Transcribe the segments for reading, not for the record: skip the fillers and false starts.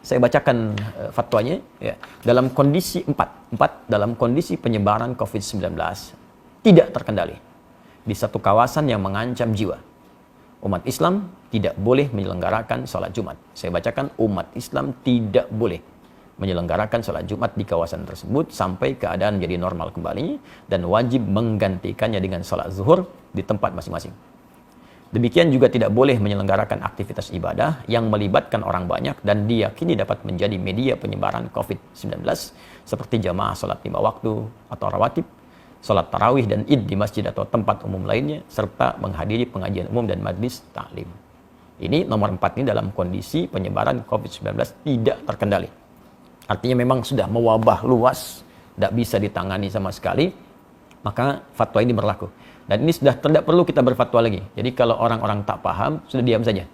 Saya bacakan fatwanya ya. Dalam kondisi dalam kondisi penyebaran COVID-19 tidak terkendali di satu kawasan yang mengancam jiwa, umat Islam tidak boleh menyelenggarakan sholat Jumat. Saya bacakan, umat Islam tidak boleh menyelenggarakan sholat Jumat di kawasan tersebut sampai keadaan jadi normal kembali, dan wajib menggantikannya dengan sholat zuhur di tempat masing-masing. Demikian juga tidak boleh menyelenggarakan aktivitas ibadah yang melibatkan orang banyak dan diyakini dapat menjadi media penyebaran COVID-19 seperti jamaah sholat 5 waktu atau rawatib, sholat tarawih dan id di masjid atau tempat umum lainnya, serta menghadiri pengajian umum dan majlis taklim. Ini nomor 4 ini dalam kondisi penyebaran COVID-19 tidak terkendali. Artinya memang sudah mewabah luas, tidak bisa ditangani sama sekali, maka fatwa ini berlaku. Dan ini sudah tidak perlu kita berfatwa lagi. Jadi kalau orang-orang tak paham, sudah diam saja.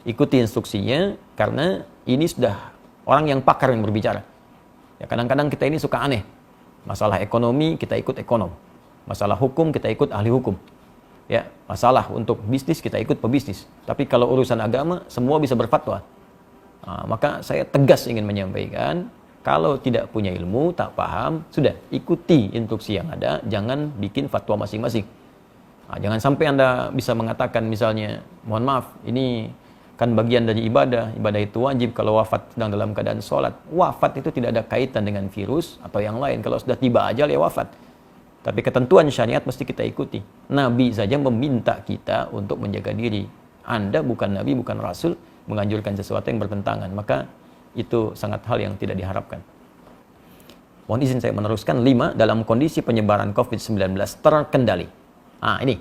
Ikuti instruksinya, karena ini sudah orang yang pakar yang berbicara. Ya, kadang-kadang kita ini suka aneh. Masalah ekonomi, kita ikut ekonom. Masalah hukum, kita ikut ahli hukum. Ya, masalah untuk bisnis, kita ikut pebisnis. Tapi kalau urusan agama, semua bisa berfatwa. Nah, maka saya tegas ingin menyampaikan, kalau tidak punya ilmu, tak paham, sudah ikuti instruksi yang ada, jangan bikin fatwa masing-masing. Nah, jangan sampai Anda bisa mengatakan misalnya, mohon maaf, ini kan bagian dari ibadah itu wajib kalau wafat sedang dalam keadaan sholat. Wafat itu tidak ada kaitan dengan virus atau yang lain. Kalau sudah tiba ajal ya wafat. Tapi ketentuan syariat mesti kita ikuti. Nabi saja meminta kita untuk menjaga diri. Anda bukan Nabi, bukan Rasul, menganjurkan sesuatu yang bertentangan. Maka itu sangat hal yang tidak diharapkan. Mohon izin saya meneruskan. 5. Dalam kondisi penyebaran COVID-19 terkendali. Nah, ini,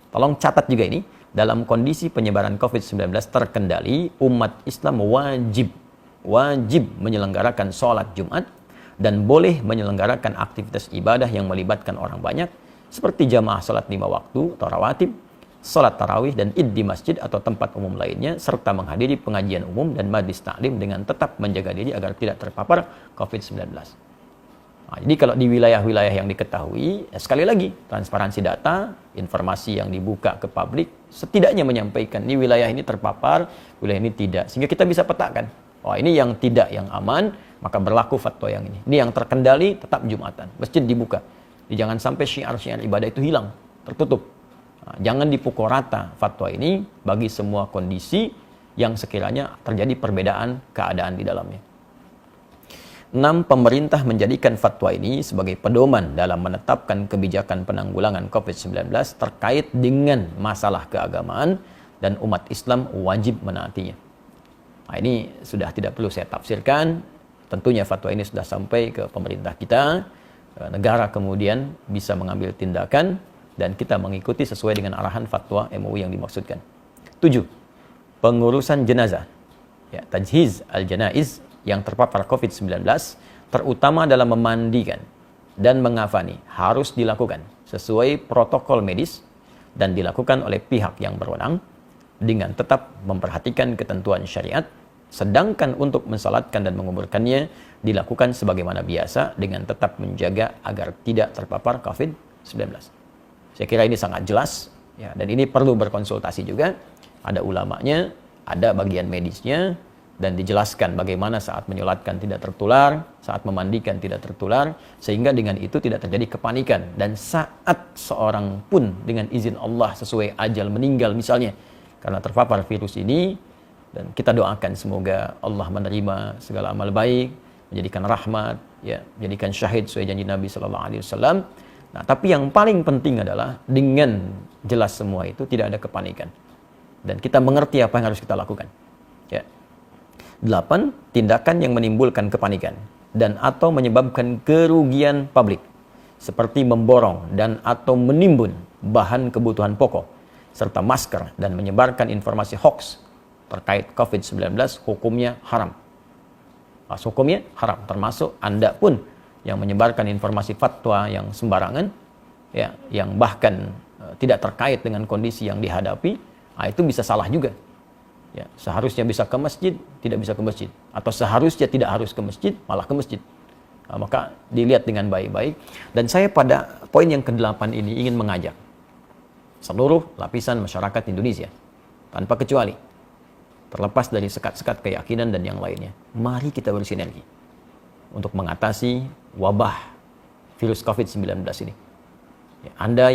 tolong catat juga ini. Dalam kondisi penyebaran COVID-19 terkendali, umat Islam wajib menyelenggarakan sholat Jumat dan boleh menyelenggarakan aktivitas ibadah yang melibatkan orang banyak, seperti jamaah sholat 5 waktu atau rawatib, sholat tarawih dan id di masjid atau tempat umum lainnya, serta menghadiri pengajian umum dan majlis taklim dengan tetap menjaga diri agar tidak terpapar COVID-19. Nah, jadi kalau di wilayah-wilayah yang diketahui, sekali lagi, transparansi data, informasi yang dibuka ke publik, setidaknya menyampaikan, ini wilayah ini terpapar, wilayah ini tidak. Sehingga kita bisa petakan, oh ini yang tidak, yang aman, maka berlaku fatwa yang ini. Ini yang terkendali, tetap Jumatan. Masjid dibuka. Jadi jangan sampai syiar-syiar ibadah itu hilang, tertutup. Nah, jangan dipukul rata fatwa ini bagi semua kondisi yang sekiranya terjadi perbedaan keadaan di dalamnya. 6. Pemerintah menjadikan fatwa ini sebagai pedoman dalam menetapkan kebijakan penanggulangan COVID-19 terkait dengan masalah keagamaan dan umat Islam wajib menaatinya. Nah, ini sudah tidak perlu saya tafsirkan. Tentunya fatwa ini sudah sampai ke pemerintah kita. Negara kemudian bisa mengambil tindakan dan kita mengikuti sesuai dengan arahan fatwa MUI yang dimaksudkan. 7. Pengurusan jenazah. Ya, tajhiz al-janaiz yang terpapar COVID-19, terutama dalam memandikan dan mengafani, harus dilakukan sesuai protokol medis dan dilakukan oleh pihak yang berwenang dengan tetap memperhatikan ketentuan syariat, sedangkan untuk mensalatkan dan menguburkannya dilakukan sebagaimana biasa dengan tetap menjaga agar tidak terpapar COVID-19. Saya kira ini sangat jelas, ya, dan ini perlu berkonsultasi juga. Ada ulamanya, ada bagian medisnya, dan dijelaskan bagaimana saat menyolatkan tidak tertular, saat memandikan tidak tertular, sehingga dengan itu tidak terjadi kepanikan. Dan saat seorang pun dengan izin Allah sesuai ajal meninggal misalnya karena terpapar virus ini, dan kita doakan semoga Allah menerima segala amal baik, menjadikan rahmat, ya, menjadikan syahid sesuai janji Nabi SAW. Nah, tapi yang paling penting adalah dengan jelas semua itu tidak ada kepanikan dan kita mengerti apa yang harus kita lakukan. Ya. 8. Tindakan yang menimbulkan kepanikan dan atau menyebabkan kerugian publik seperti memborong dan atau menimbun bahan kebutuhan pokok serta masker dan menyebarkan informasi hoax terkait COVID-19 hukumnya haram. Hukumnya haram, termasuk Anda pun yang menyebarkan informasi fatwa yang sembarangan, ya, yang bahkan tidak terkait dengan kondisi yang dihadapi, itu bisa salah juga. Ya, seharusnya bisa ke masjid, tidak bisa ke masjid. Atau seharusnya tidak harus ke masjid, malah ke masjid. Nah, maka dilihat dengan baik-baik. Dan saya pada poin yang ke-8 ini ingin mengajak seluruh lapisan masyarakat Indonesia, tanpa kecuali, terlepas dari sekat-sekat keyakinan dan yang lainnya. Mari kita bersinergi untuk mengatasi wabah virus COVID-19 ini. Ya, Anda